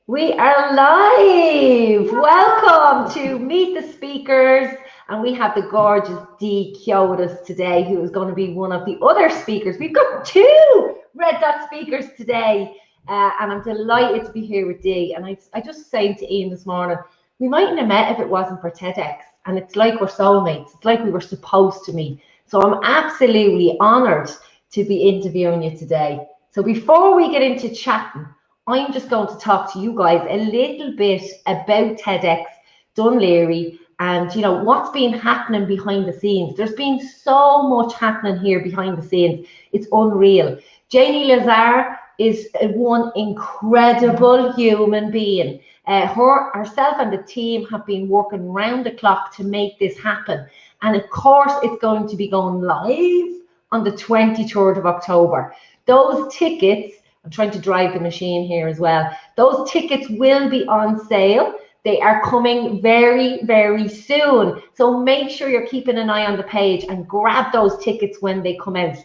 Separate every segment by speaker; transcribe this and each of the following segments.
Speaker 1: We are live. Welcome to Meet the Speakers, and we have the gorgeous Keogh with us today, who is going to be one of the other speakers. We've got two Red Dot speakers today, and I'm delighted to be here with Dee. And I just saying to Ian this morning, we mightn't have met if it wasn't for TEDx, and it's like we're soulmates. It's like we were supposed to meet. So I'm absolutely honoured to be interviewing you today. So before we get into chatting, I'm just going to talk to you guys a little bit about TedxDunLaoghaire and, you know, what's been happening behind the scenes. There's been so much happening here behind the scenes. It's unreal. Laoghaire is one incredible human being. Herself and the team have been working round the clock to make this happen. And of course, it's going to be going live on the 23rd of October. Those tickets, I'm trying to drive the machine here as well. Those tickets will be on sale. They are coming very, very soon. So make sure you're keeping an eye on the page and grab those tickets when they come out.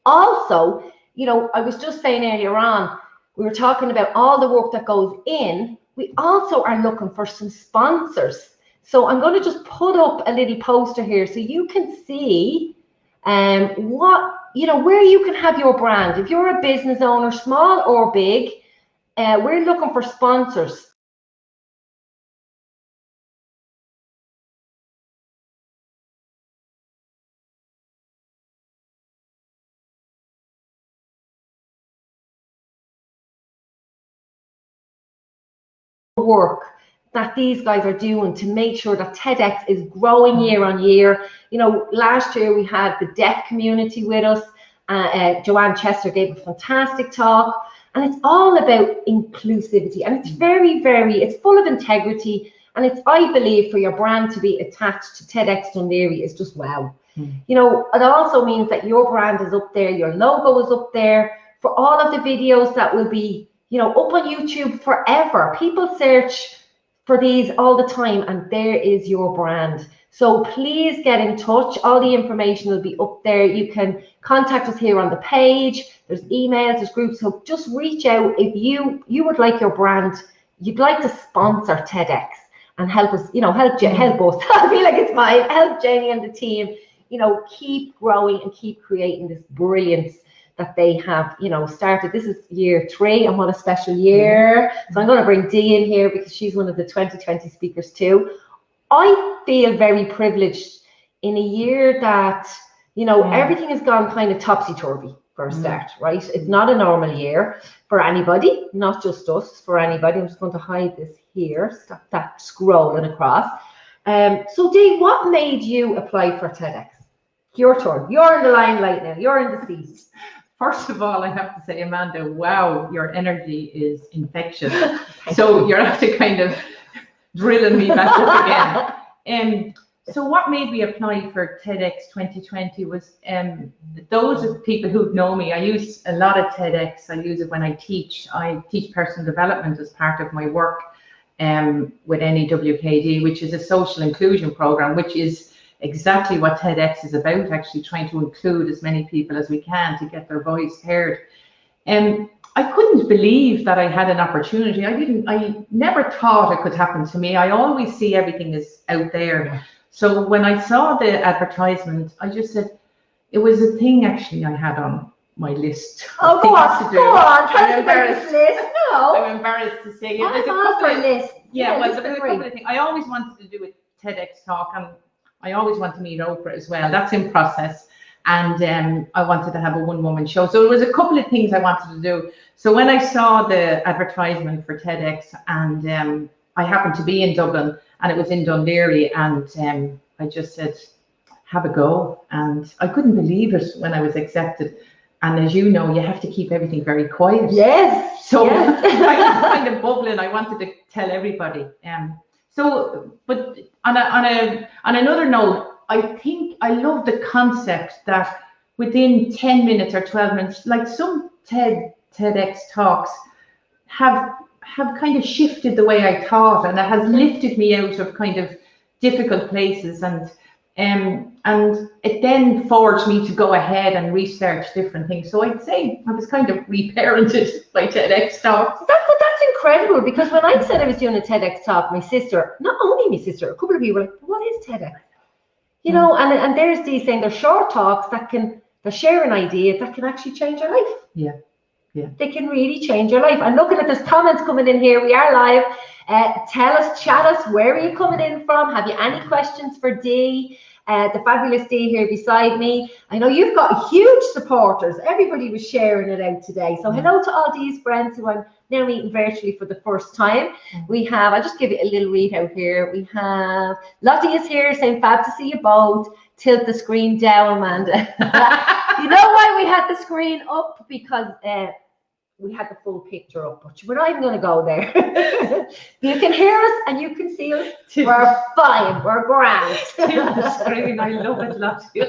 Speaker 1: Also, you know, I was just saying earlier on, we were talking about all the work that goes in. We also are looking for some sponsors. So I'm going to just put up a little poster here so you can see where you can have your brand. If you're a business owner, small or big, we're looking for sponsors. Work that these guys are doing to make sure that TEDx is growing year on year. You know, last year we had the deaf community with us. Joanne Chester gave a fantastic talk, and it's all about inclusivity, and it's very, it's full of integrity, and it's, I believe, for your brand to be attached to TedxDunLaoghaire is just wow. You know, it also means that your brand is up there, your logo is up there, for all of the videos that will be, you know, up on YouTube forever. People search for these all the time, and there is your brand. So please get in touch. All the information will be up there. You can contact us here on the page. There's emails, there's groups. So just reach out if you would like your brand, you'd like to sponsor TEDx and help us, you know, help us. I feel like it's mine. Help Jenny and the team, you know, keep growing and keep creating this brilliance that they have, you know, started. This is year 3, and what a special year. So I'm going to bring Dee in here because she's one of the 2020 speakers too. I feel very privileged in a year that, you know, everything has gone kind of topsy-turvy for a start, right? It's not a normal year for anybody, not just us, for anybody. I'm just going to hide this here, stop that scrolling across. So Dee, what made you apply for TEDx? Your turn. You're in the limelight now. You're in the seat.
Speaker 2: First of all, I have to say, Amanda, wow, your energy is infectious. So you're after kind of drilling me back up again. So what made me apply for TEDx 2020 was those people who know me. I use a lot of TEDx. I use it when I teach. I teach personal development as part of my work with NEWKD, which is a social inclusion program, which is exactly what TEDx is about, actually trying to include as many people as we can to get their voice heard. I couldn't believe that I had an opportunity. I never thought it could happen to me. I always see everything is out there. So when I saw the advertisement, I just said, it was a thing actually I had on my list.
Speaker 1: Oh, go on, tell us about this list. No.
Speaker 2: I'm embarrassed to say it.
Speaker 1: There's a couple of lists.
Speaker 2: Yeah, well, there's a couple of things. I always wanted to do a TEDx talk, and I always want to meet Oprah as well. That's in process. And I wanted to have a one-woman show. So there was a couple of things I wanted to do. So when I saw the advertisement for TEDx, and I happened to be in Dublin, and it was in Dunleary, and I just said, have a go. And I couldn't believe it when I was accepted. And as you know, you have to keep everything very quiet.
Speaker 1: Yes.
Speaker 2: So yes. I was kind of bubbling. I wanted to tell everybody. But on another note, I think I love the concept that within 10 minutes or 12 minutes, like some TEDx talks have kind of shifted the way I thought, and it has lifted me out of kind of difficult places, and it then forged me to go ahead and research different things. So I'd say I was kind of reparented by TEDx talks.
Speaker 1: That's incredible, because when I said I was doing a TEDx talk, my sister, not only my sister, a couple of people were like, what is TEDx? You know, and there's these things, they're short talks that share an idea that can actually change your life.
Speaker 2: Yeah. Yeah.
Speaker 1: They can really change your life. And looking at this comments coming in here, we are live. Tell us, chat us, where are you coming in from? Have you any questions for Dee? The fabulous Dee here beside me. I know you've got huge supporters. Everybody was sharing it out today. So hello to all these friends who I'm now meeting virtually for the first time. We have, I'll just give you a little read out here. We have Lottie is here saying fab to see you both. Tilt the screen down, Amanda. You know why we had the screen up? Because we had the full picture up, but we're not even going to go there. You can hear us and you can see us. We're fine. We're grand.
Speaker 2: The screen, I love it, Lottie.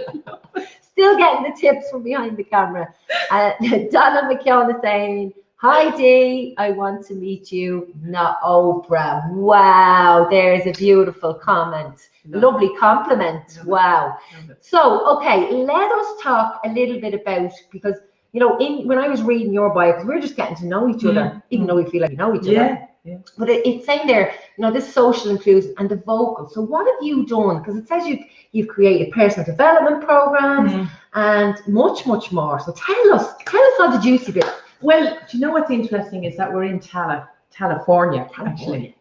Speaker 1: Still getting the tips from behind the camera. Donna McKeown is saying, hi Dee, I want to meet you, not Oprah. Wow, there's a beautiful comment. Lovely compliment. Wow. So, okay, let us talk a little bit about, because you know, when I was reading your bio, because we're just getting to know each other, even though we feel like we know each other. Yeah. But it's saying there, you know, this social inclusion and the vocal. So what have you done? Because it says you've created personal development programs and much more. So tell us all the juicy bits.
Speaker 2: Well, do you know what's interesting is that we're in California, actually.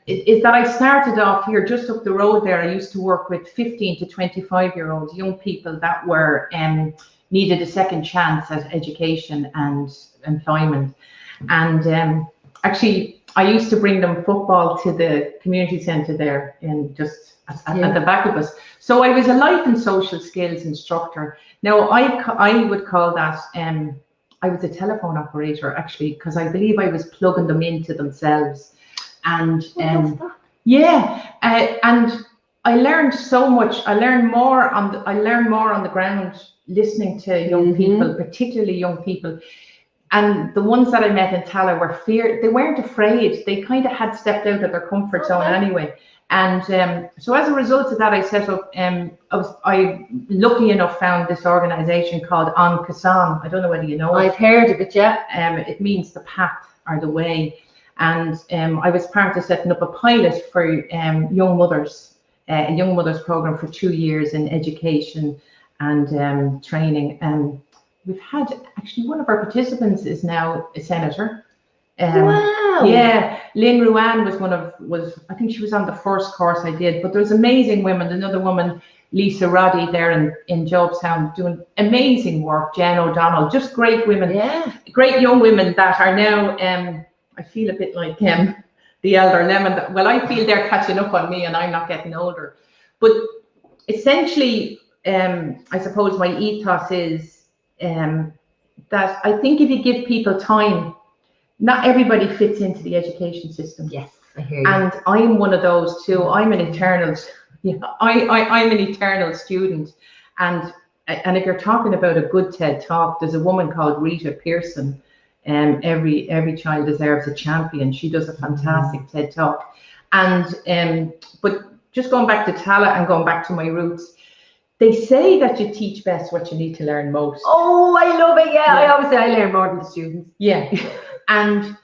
Speaker 2: Is that I started off here just up the road there. I used to work with 15 to 25-year-olds, young people that were needed a second chance at education and employment. And actually, I used to bring them football to the community centre there in just at the back of us. So I was a life and social skills instructor. Now, I would call that, I was a telephone operator, actually, because I believe I was plugging them into themselves. And and I learned so much. I learned more on the ground, listening to young people, particularly young people. And the ones that I met in Tala they weren't afraid. They kind of had stepped out of their comfort zone anyway. And so as a result of that, I set up, I lucky enough found this organization called On Kasan. I don't know whether you know it.
Speaker 1: I've heard of it, yeah.
Speaker 2: It means the path or the way. And I was part of setting up a pilot for young mothers, a young mothers program for 2 years in education and training. We've had, actually, one of our participants is now a senator.
Speaker 1: Wow.
Speaker 2: Yeah, Lynn Ruan was I think she was on the first course I did, but there's amazing women. Another woman, Lisa Roddy, there in Jobstown, doing amazing work. Jen O'Donnell, just great women, great young women that are now, I feel a bit like the elder lemon. Well, I feel they're catching up on me and I'm not getting older. But essentially, I suppose my ethos is that I think if you give people time, not everybody fits into the education system.
Speaker 1: Yes, I hear you.
Speaker 2: And I'm one of those too. I'm an eternal, I'm an eternal student. And if you're talking about a good TED Talk, there's a woman called Rita Pearson. Every child deserves a champion. She does a fantastic TED Talk. And but just going back to Tala and going back to my roots, they say that you teach best what you need to learn most.
Speaker 1: Oh, I love it. Yeah, I always say I learn more than the students.
Speaker 2: Yeah. And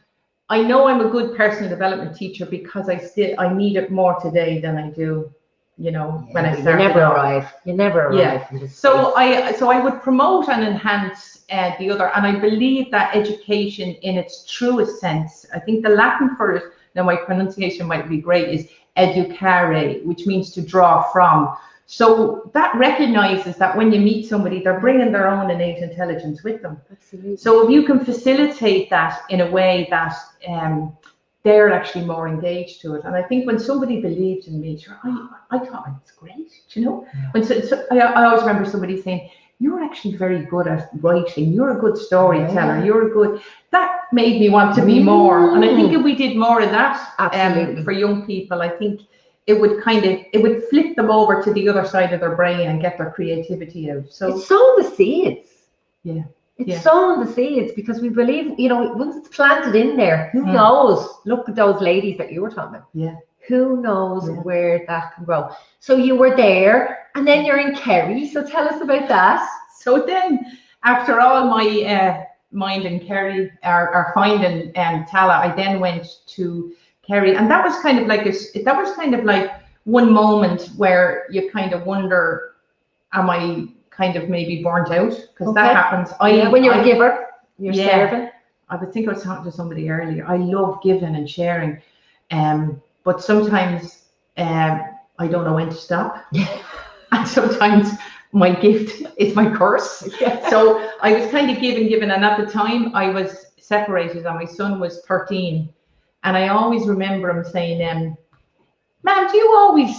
Speaker 2: I know I'm a good personal development teacher because I need it more today than I do, when I started.
Speaker 1: You never arrive.
Speaker 2: Yeah. So I would promote and enhance the other, and I believe that education in its truest sense, I think the Latin for it, now my pronunciation might be great, is educare, which means to draw from. So that recognizes that when you meet somebody, they're bringing their own innate intelligence with them.
Speaker 1: Absolutely. So
Speaker 2: if you can facilitate that in a way that they're actually more engaged to it. And I think when somebody believed in me, I thought it's great, When I always remember somebody saying, you're actually very good at writing, you're a good storyteller, that made me want to be more. And I think if we did more of that for young people, I think it would flip them over to the other side of their brain and get their creativity out. So
Speaker 1: it's sowing the seeds.
Speaker 2: Yeah.
Speaker 1: It's sowing the seeds because we believe, once it's planted in there, who knows? Look at those ladies that you were talking about.
Speaker 2: Yeah.
Speaker 1: Who knows where that can grow? So you were there and then you're in Kerry. So tell us about that.
Speaker 2: So then after all my mind in Kerry, or finding Tala, I then went to Kerry, and that was kind of like one moment where you kind of wonder, am I kind of maybe burnt out? Because that happens.
Speaker 1: When you're a giver, you're serving.
Speaker 2: I would think I was talking to somebody earlier. I love giving and sharing, but sometimes I don't know when to stop, and sometimes my gift is my curse. So I was kind of giving, and at the time I was separated, and my son was 13, and I always remember him saying, "Ma'am, do you always,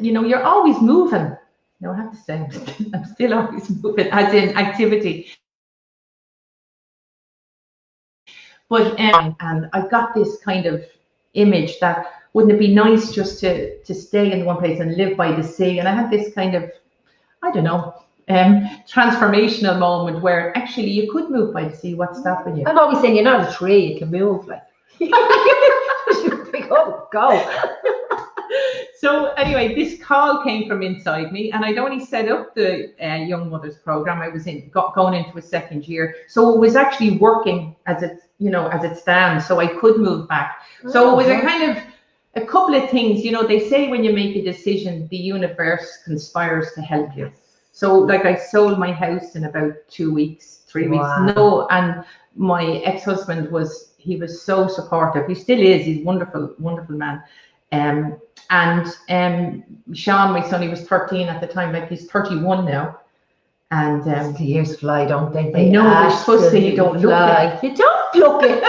Speaker 2: you're always moving?" No, I have to say, I'm still always moving, as in activity. But and I got this kind of image that wouldn't it be nice just to stay in one place and live by the sea? And I had this kind of, I don't know, transformational moment where actually you could move by the sea. What's stopping you?
Speaker 1: I'm always saying you're not a tree, you can move. Like, you pick up, go.
Speaker 2: So anyway, this call came from inside me, and I'd only set up the Young Mothers program. I was going into a second year, so it was actually working as it stands. So I could move back. So it was a kind of a couple of things. They say when you make a decision, the universe conspires to help you. So like I sold my house in about 2 weeks, 3 weeks. No, and my ex-husband was so supportive. He still is. He's a wonderful, wonderful man. And Sean, my son, he was 13 at the time, like he's 31 now. And
Speaker 1: the years fly, don't they?
Speaker 2: I know, they're supposed to say you don't look it.
Speaker 1: You don't look it.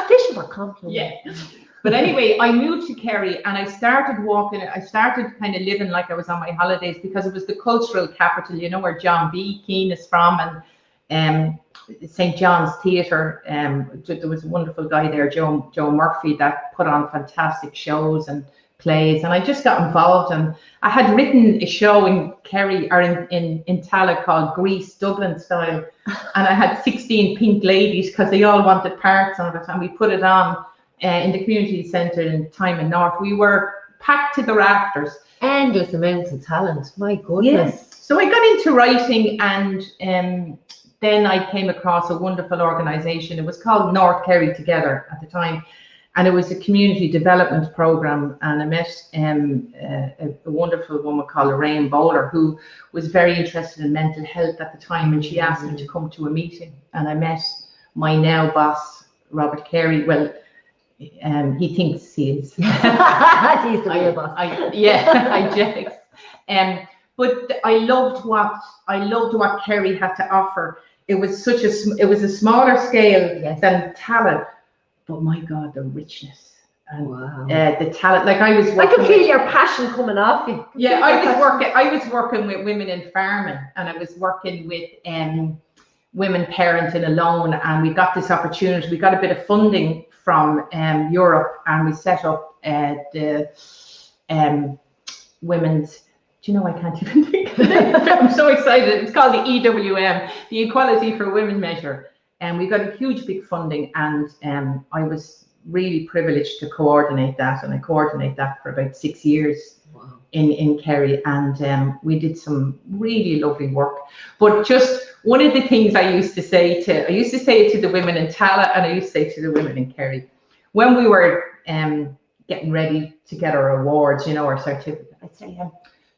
Speaker 1: This is a compliment.
Speaker 2: Yeah. But anyway, I moved to Kerry, and I started walking. I started kind of living like I was on my holidays, because it was the cultural capital, where John B. Keane is from, and St. John's Theatre. There was a wonderful guy there, Joe Murphy, that put on fantastic shows and plays, and I just got involved. And I had written a show in Kerry, or in Tala, called Grease, Dublin style, and I had 16 pink ladies because they all wanted parts on it, and we put it on in the community centre in Tymon North. We were packed to the rafters.
Speaker 1: Endless amounts of talent, my goodness.
Speaker 2: Yes. So I got into writing, and then I came across a wonderful organisation. It was called North Kerry Together at the time, and it was a community development program. And I met a wonderful woman called Lorraine Bowler, who was very interested in mental health at the time, and she asked me to come to a meeting. And I met my now boss, Robert Carey. Well, he thinks he is.
Speaker 1: He's the real boss.
Speaker 2: I jex. But I loved what Kerry had to offer. It was a smaller scale than Tala, but my God, the richness and the talent. Like I
Speaker 1: could feel your passion coming off you.
Speaker 2: Yeah, I was working with women in farming, and I was working with women parenting alone, and we got this opportunity. We got a bit of funding from Europe, and we set up the women's. Do you know, I can't even think of it. I'm so excited. It's called the EWM, the Equality for Women Measure. And we got a huge big funding, and I was really privileged to coordinate that. And I coordinated that for about 6 years in Kerry. And we did some really lovely work. But just one of the things I used to say it to the women in Tala, and I used to say it to the women in Kerry, when we were getting ready to get our awards, our certificate, I'd say,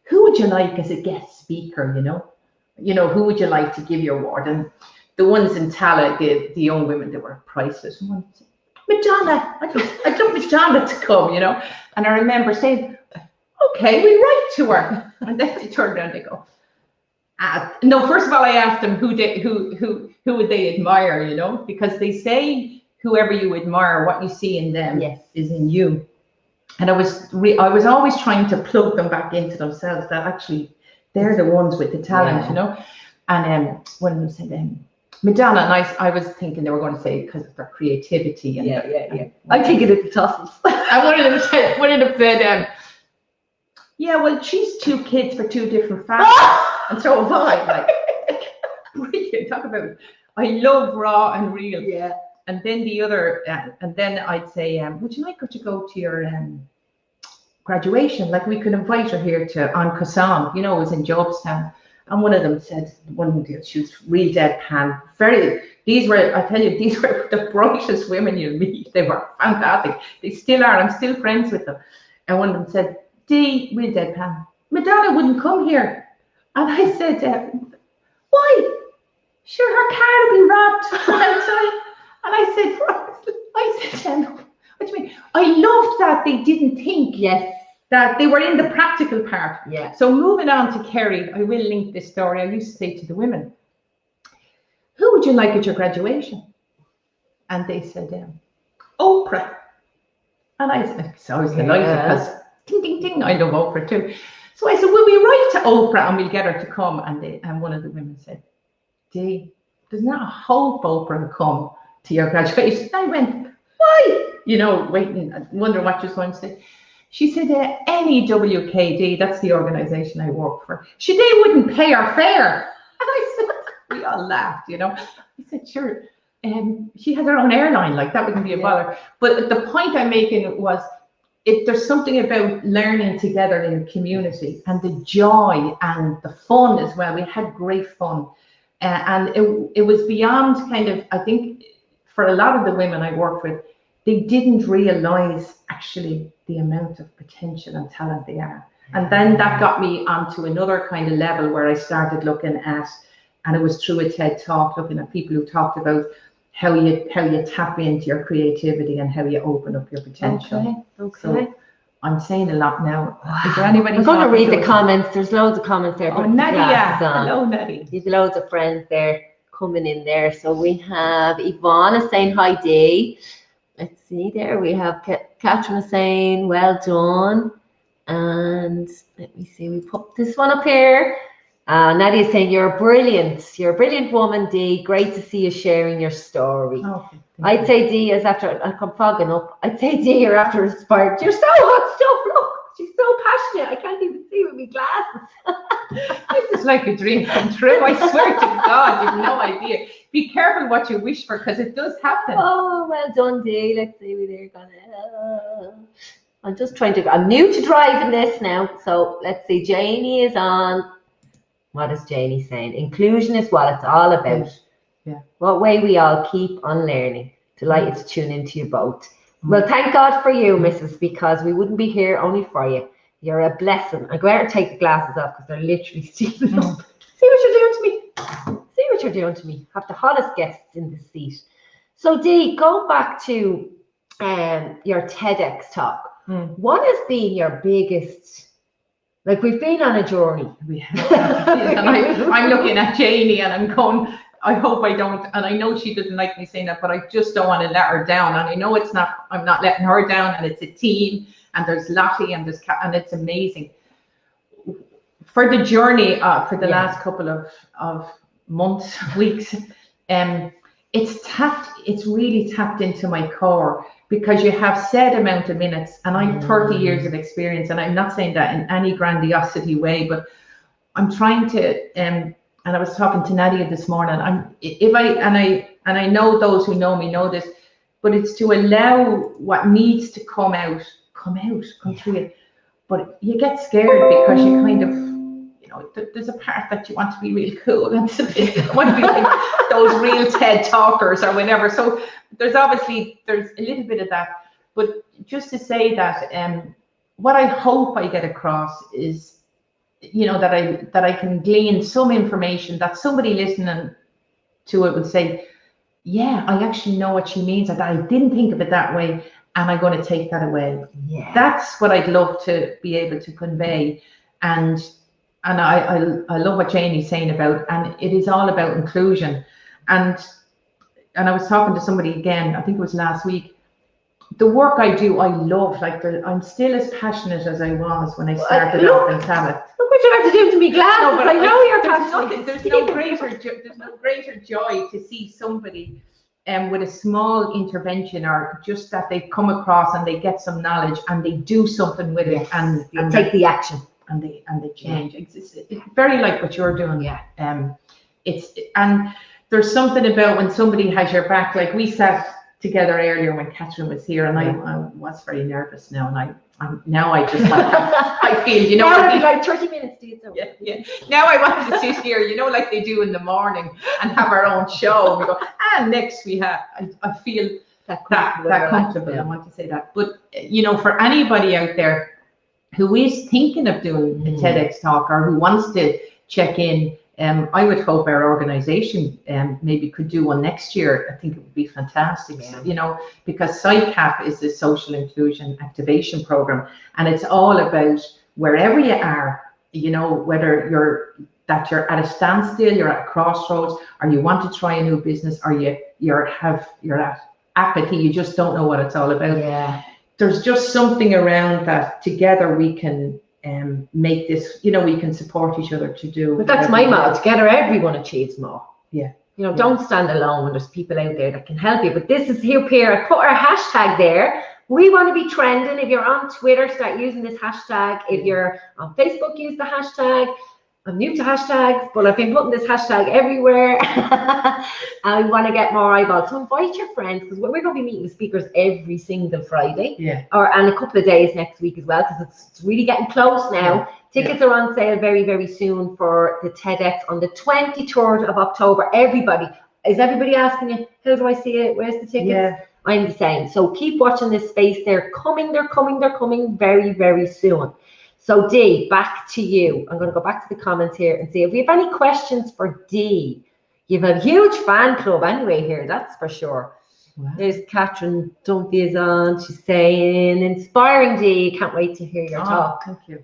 Speaker 2: who would you like as a guest speaker, who would you like to give your award? And the ones in Tala, the young women, they were priceless. And one said, Madonna, I'd love Madonna to come, And I remember saying, okay, we write to her. And then they turned around and they go, no, first of all, I asked them who would they admire, because they say whoever you admire, what you see in them is in you. And I was always trying to plug them back into themselves, that actually they're the ones with the talent, And when they said Madonna, and I was thinking they were going to say because of their creativity. And
Speaker 1: I'm thinking of the Toffles.
Speaker 2: And one of them said, yeah, well, she's 2 kids for 2 different families, and so have I. Like, brilliant. Talk about it. I love raw and real.
Speaker 1: Yeah.
Speaker 2: And then the other, and then I'd say, would you like her to go to your graduation? Like, we could invite her here to on Kassan, it was in Jobstown. And one of them said, she was real deadpan, very These were, I tell you, these were the brightest women you'll meet. They were fantastic. They still are. I'm still friends with them. And one of them said, Dee, we'll deadpan, Madonna wouldn't come here. And I said, why? Sure, her car will be robbed from outside. And I said, what do you mean? I loved that they didn't think that they were in the practical part.
Speaker 1: Yeah.
Speaker 2: So moving on to Kerry, I will link this story. I used to say to the women, who would you like at your graduation? And they said, Oprah. And I was delighted because ding, ding, ding, I love Oprah too. So I said, will we write to Oprah and we'll get her to come? And one of the women said, Dee, there's not a hope Oprah will come to your graduation. I went, why? You know, waiting, wondering what she was going to say. She said, NEWKD, that's the organization I work for. They wouldn't pay our fare. And I said, we all laughed, you know. I said, sure. She has her own airline, like that wouldn't be a bother. But the point I'm making was, there's something about learning together in a community and the joy and the fun as well. We had great fun. And it was beyond kind of, I think, for a lot of the women I worked with, they didn't realize actually the amount of potential and talent they are. And then that got me onto another kind of level where I started looking at, and it was through a TED talk, looking at people who talked about how you tap into your creativity and how you open up your potential.
Speaker 1: Okay.
Speaker 2: So I'm saying a lot now. Is there anybody?
Speaker 1: I'm going to read the comments. There's loads of comments there.
Speaker 2: Oh, Nadia. Hello, Nadia.
Speaker 1: There's loads of friends there coming in there. So we have Yvonne saying hi, Dee. Let's see there. We have Catherine saying well done. And let me see. We put this one up here. Nadia saying you're brilliant. You're a brilliant woman, Dee. Great to see you sharing your story.
Speaker 2: Okay,
Speaker 1: I'd say Dee is after, I'm fogging up. I'd say Dee, you're after inspired. You're so hot stuff. Look, she's so passionate. I can't even see with my glasses.
Speaker 2: This is like a dream come true. I swear to God, you've no idea. Be careful what you wish for, because it does happen.
Speaker 1: Oh, well done, Dee. Let's see where they're gonna. I'm just trying to. I'm new to driving this now, so let's see. Janie is on. What is Janie saying? Inclusion is what it's all about.
Speaker 2: Yeah.
Speaker 1: What way we all keep on learning. Delighted to tune into you both. Well, thank God for you, Mrs., because we wouldn't be here only for you. You're a blessing. I'm going to take the glasses off because they're literally stealing up. See what you're doing to me. See what you're doing to me. Have the hottest guests in the seat. So, Dee, go back to your TEDx talk. What has been your biggest, like we've been on a journey.
Speaker 2: We have. And I'm looking at Janie and I'm going, I hope I don't, and I know she doesn't like me saying that, but I just don't want to let her down. And I know it's not, I'm not letting her down, and it's a team, and there's Lottie and and it's amazing. For the journey, for the last couple of months, weeks, it's really tapped into my core, because you have set amount of minutes, and I'm 30 years of experience, and I'm not saying that in any grandiosity way, but I'm trying to, and I was talking to Nadia this morning, I know those who know me know this, but it's to allow what needs to come through it. But you get scared because you kind of, you know, there's a part that you want to be real cool and want to be like those real TED talkers or whatever. So there's a little bit of that. But just to say that, what I hope I get across is, you know, that I can glean some information that somebody listening to it would say, yeah, I actually know what she means. I didn't think of it that way, and I'm going to take that away. Yeah. That's what I'd love to be able to convey. And I love what Janie's saying about, and it is all about inclusion. And I was talking to somebody again, I think it was last week. The work I do, I love. Like, I'm still as passionate as I was when I started off in Talent.
Speaker 1: Look what you have to do to me glasses. No, but I know you're passionate.
Speaker 2: There's no greater joy to see somebody with a small intervention, or just that they've come across and they get some knowledge and they do something with it, and
Speaker 1: take the action,
Speaker 2: and they change. It's very like what you're doing. Yeah. And there's something about when somebody has your back. Like, we sat together earlier when Catherine was here, and I was very nervous now, and I just want to, I feel, you know,
Speaker 1: like 30 minutes to get
Speaker 2: yeah. Now I want to sit here, you know, like they do in the morning, and have our own show. And we go, and next we have, I feel that comfortable. I want to say that. But, you know, for anybody out there who is thinking of doing a TEDx talk or who wants to check in, I would hope our organization maybe could do one next year. I think it would be fantastic, you know, because SICAP is the Social Inclusion Activation Program, and it's all about wherever you are, you know, whether you're at a standstill, you're at a crossroads, or you want to try a new business, or you're at apathy, you just don't know what it's all about.
Speaker 1: Yeah.
Speaker 2: There's just something around that together we can make this, you know, we can support each other to do.
Speaker 1: But that's my motto, together everyone achieves more.
Speaker 2: Yeah.
Speaker 1: You know, don't stand alone when there's people out there that can help you. But this is here, Pierre, I put our hashtag there. We want to be trending. If you're on Twitter, start using this hashtag. If you're on Facebook, use the hashtag. I'm new to hashtags, but I've been putting this hashtag everywhere. And we want to get more eyeballs. So invite your friends, because we're going to be meeting with speakers every single Friday.
Speaker 2: Yeah.
Speaker 1: And a couple of days next week as well, because it's really getting close now. Yeah. Tickets are on sale very, very soon for the TEDx on the 23rd of October. Is everybody asking you, how do I see it? Where's the ticket?
Speaker 2: Yeah.
Speaker 1: I'm the same. So keep watching this space. They're coming very, very soon. So Dee, back to you. I'm going to go back to the comments here and see if we have any questions for Dee. You have a huge fan club anyway here, that's for sure. Wow. There's Catherine Dunphy is on. She's saying, inspiring Dee. Can't wait to hear your talk.
Speaker 2: Thank you.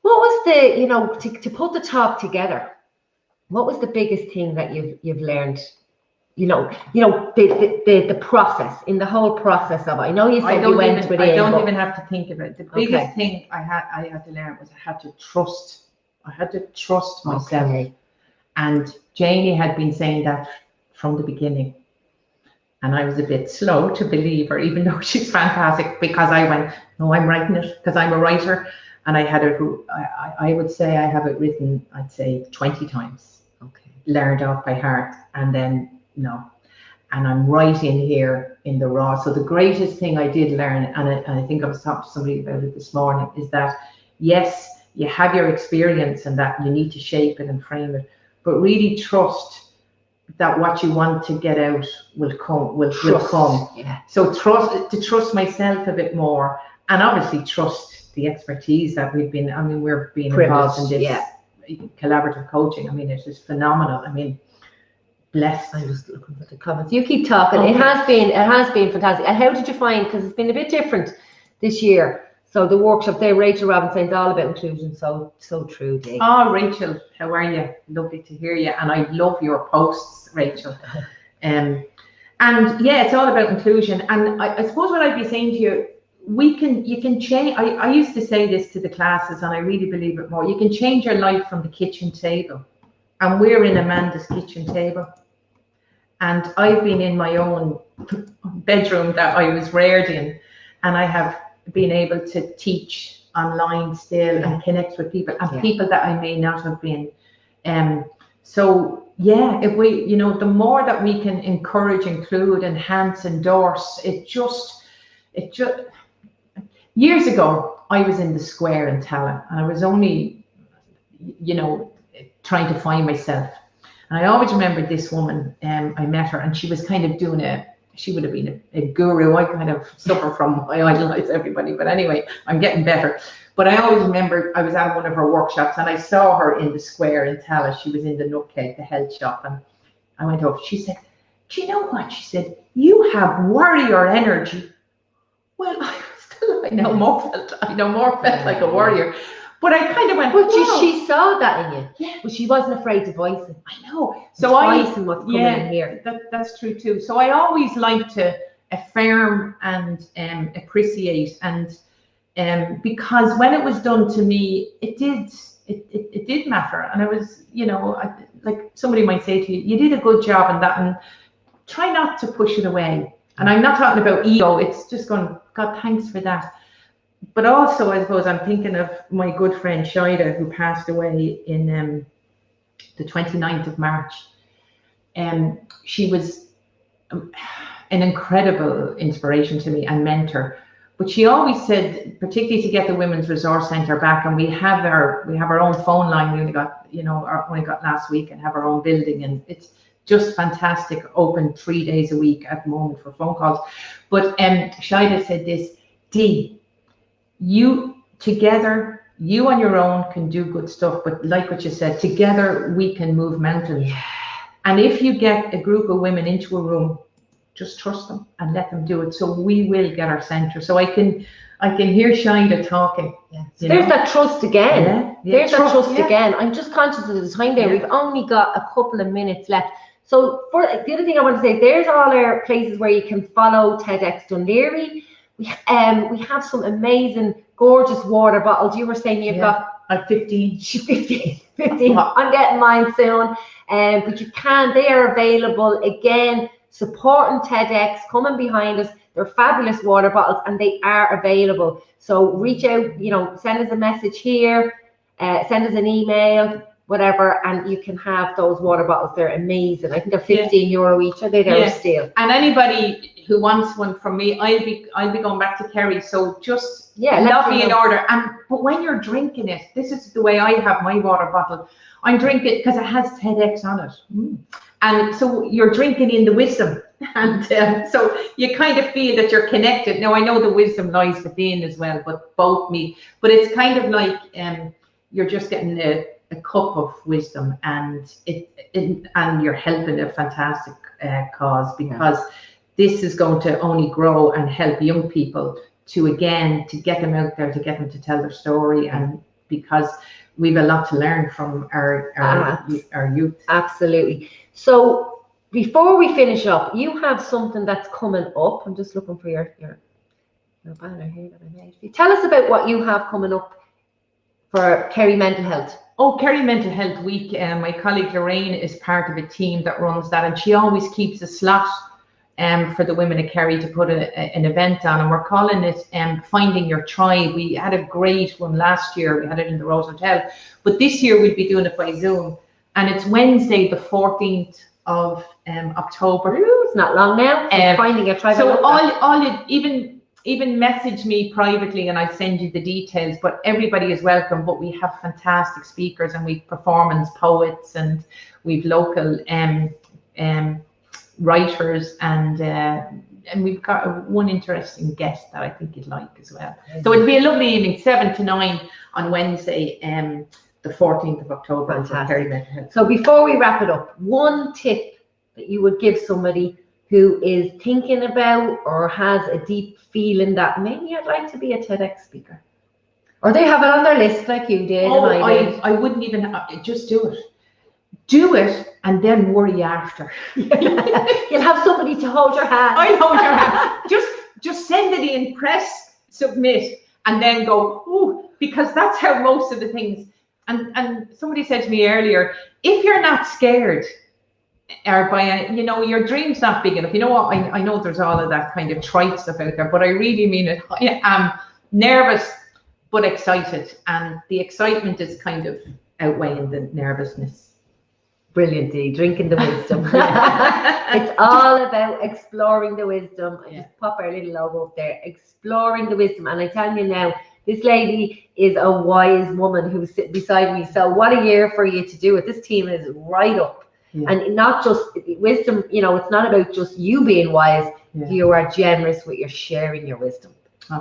Speaker 1: What was the, you know, to put the talk together, what was the biggest thing that you've learned? You know, the process, in the whole process of it. I know you said you went with it.
Speaker 2: I don't even have to think of it. The biggest thing I had to learn was I had to trust. I had to trust myself. Okay. And Janie had been saying that from the beginning. And I was a bit slow to believe her, even though she's fantastic, because I went, no, I'm writing it because I'm a writer. And I had I would say I have it written, I'd say 20 times. Okay. Learned off by heart. And then, no, and I'm right in here in the raw. So the greatest thing I did learn, and I think I was talking to somebody about it this morning, is that yes, you have your experience and that you need to shape it and frame it, but really trust that what you want to get out will come. Yeah. So trust myself a bit more, and obviously trust the expertise that we're being involved in this collaborative coaching. I mean, it is phenomenal. I mean, blessed. I'm just looking at the comments. You keep talking. Okay. It has been fantastic. And how did you find, because it's been a bit different this year, so the workshop there, Rachel Robinson, is all about inclusion, so true, Dave. Oh, Rachel, how are you? Lovely to hear you, and I love your posts, Rachel. And yeah, it's all about inclusion. And I suppose what I'd be saying to you, you can change. I used to say this to the classes, and I really believe it more. You can change your life from the kitchen table. And we're in Amanda's kitchen table. And I've been in my own bedroom that I was reared in, and I have been able to teach online still and connect with people and people that I may not have been. So yeah, if we, you know, the more that we can encourage, include, enhance, endorse, it just years ago I was in the square in Tala, and I was only, you know, trying to find myself. And I always remembered this woman, I met her, and she was kind of doing she would have been a guru. I kind of suffer from, I idolize everybody, but anyway, I'm getting better. But I always remember I was at one of her workshops, and I saw her in the square in Tala. She was in the Nutcase, the health shop, and I went over. She said, do you know what? She said, you have warrior energy. Well, I know more felt like a warrior. But I kind of went, but she saw that in you. Yeah. But she wasn't afraid to voice it. I know. So voicing what's coming in here. That's true too. So I always like to affirm and appreciate, and because when it was done to me, it did matter. And I was, you know, like somebody might say to you, you did a good job in that, and try not to push it away. And I'm not talking about ego. It's just going, God, thanks for that. But also, I suppose I'm thinking of my good friend Shida, who passed away in the 29th of March. She was an incredible inspiration to me and mentor. But she always said, particularly to get the Women's Resource Centre back, and we have our own phone line. We only got, you know, only got last week, and have our own building, and it's just fantastic, open 3 days a week at the moment for phone calls. But Shaida said this, Dee, you together, you on your own can do good stuff, but like what you said, together we can move mountains. Yeah. And if you get a group of women into a room, just trust them and let them do it. So we will get our centre. So I can hear Shaida talking. Yeah.
Speaker 1: So there's that trust again.
Speaker 2: Yeah.
Speaker 1: There's that trust again. I'm just conscious of the time there. We've only got a couple of minutes left. So for the other thing I want to say, there's all our places where you can follow TedxDunLaoghaire. We have some amazing, gorgeous water bottles. You were saying you've got
Speaker 2: 15.
Speaker 1: 15. I'm getting mine soon. But they are available again, supporting TEDx, coming behind us. They're fabulous water bottles and they are available. So reach out, send us a message here, send us an email, whatever, and you can have those water bottles. They're amazing. I think they're €15 each. Are they there still?
Speaker 2: And anybody who wants one from me, I'll be going back to Kerry. So just love me in order. But when you're drinking it, this is the way I have my water bottle. I'm drinking because it has TEDx on it. And so you're drinking in the wisdom. And so you kind of feel that you're connected. Now, I know the wisdom lies within as well, but both me. But it's kind of like you're just getting a cup of wisdom, and and you're helping a fantastic cause, because this is going to only grow and help young people to get them out there, to get them to tell their story, and because we've a lot to learn from our youth. Absolutely.
Speaker 1: So before we finish up, you have something that's coming up. I'm just looking for your banner here that I made. Tell us about what you have coming up for Kerry Mental Health.
Speaker 2: Oh, Kerry Mental Health Week. My colleague Lorraine is part of a team that runs that, and she always keeps a slot for the women of Kerry to put an event on, and we're calling it Finding Your Tribe. We had a great one last year. We had it in the Rose Hotel, but this year we'll be doing it by Zoom, and it's Wednesday the 14th of October.
Speaker 1: Ooh, it's not long now. Finding Your Tribe.
Speaker 2: So all you even message me privately and I'll send you the details, but everybody is welcome. But we have fantastic speakers, and we've performance poets, and we've local writers, and we've got one interesting guest that I think you'd like as well. So it'll be a lovely evening, 7 to 9 on Wednesday, the 14th of October.
Speaker 1: Fantastic. So before we wrap it up, one tip that you would give somebody who is thinking about or has a deep feeling that maybe I'd like to be a TEDx speaker, or they have it on their list like you did.
Speaker 2: Oh, I wouldn't even just do it. Do it and then worry after.
Speaker 1: You'll have somebody to hold your hand.
Speaker 2: I'll hold your hand. Just send it in, press submit, and then go, ooh, because that's how most of the things. And somebody said to me earlier, if you're not scared, or by your dream's not big enough. You know what? I know there's all of that kind of trite stuff out there, but I really mean it. I am nervous but excited, and the excitement is kind of outweighing the nervousness.
Speaker 1: Brilliant, Dee. Drinking the wisdom. It's all about exploring the wisdom. I just pop our little logo up there, exploring the wisdom. And I tell you now, this lady is a wise woman who's sitting beside me. So what a year for you to do it. This team is right up. Yeah. And not just wisdom, it's not about just you being wise. Yeah. You are generous with your sharing your wisdom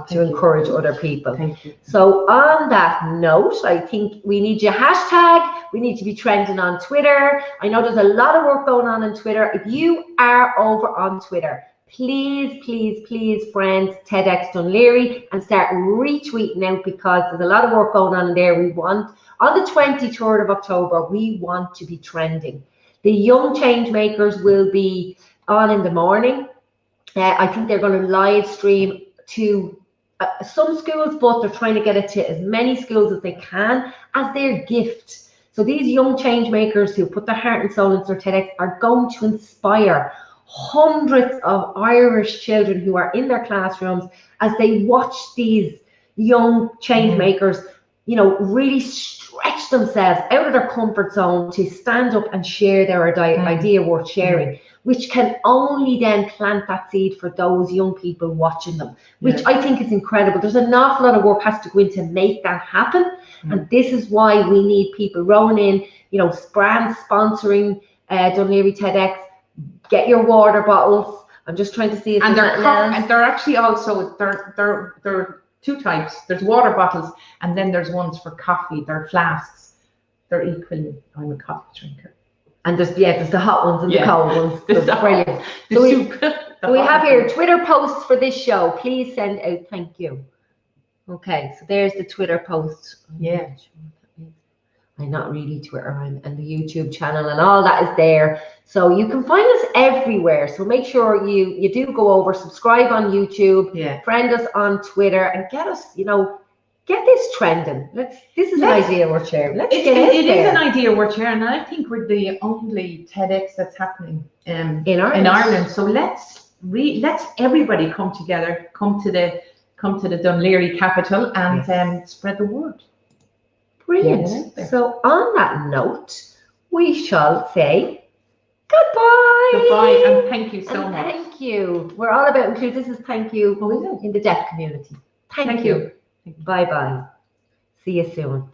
Speaker 1: to encourage other people.
Speaker 2: Thank you.
Speaker 1: So on that note, I think we need your hashtag. We need to be trending on Twitter. I know there's a lot of work going on Twitter. If you are over on Twitter, please, please, please, friends, TedxDunLaoghaire, and start retweeting out, because there's a lot of work going on there. We want, on the 23rd of October, we want to be trending. The young change makers will be on in the morning. I think they're going to live stream to some schools, but they're trying to get it to as many schools as they can as their gift. So these young change makers who put their heart and soul into their TEDx are going to inspire hundreds of Irish children who are in their classrooms as they watch these young change makers, really stretch themselves out of their comfort zone to stand up and share their idea worth sharing, which can only then plant that seed for those young people watching them, which I think is incredible. There's an awful lot of work has to go in to make that happen. And this is why we need people rowing in, brands sponsoring
Speaker 2: TEDx.
Speaker 1: Dunleary TEDx. Get your water bottles. I'm just trying to see if
Speaker 2: And
Speaker 1: there's anything else.
Speaker 2: and they're actually also they're two types. There's water bottles, and then there's ones for coffee. They're flasks. They're equally. I'm a coffee drinker.
Speaker 1: And there's the hot ones and the cold ones. So brilliant.
Speaker 2: So
Speaker 1: we have here Twitter posts for this show. Please send out thank you. Okay, so there's the Twitter post.
Speaker 2: Yeah.
Speaker 1: I'm not really Twitter, and the YouTube channel and all that is there. So you can find us everywhere. So make sure you do go over, subscribe on YouTube, friend us on Twitter, and get us, get this trending. This is an idea we're sharing. Let's get it
Speaker 2: It is an idea we're sharing, and I think we're the only TEDx that's happening in Ireland. So let's everybody come together, come to the Dunleary capital, and spread the word.
Speaker 1: Brilliant. So on that note, we shall say goodbye.
Speaker 2: Goodbye, and thank you so much.
Speaker 1: Thank you. We're all about include. This is thank you in the deaf community. Thank you. Bye bye. See you soon.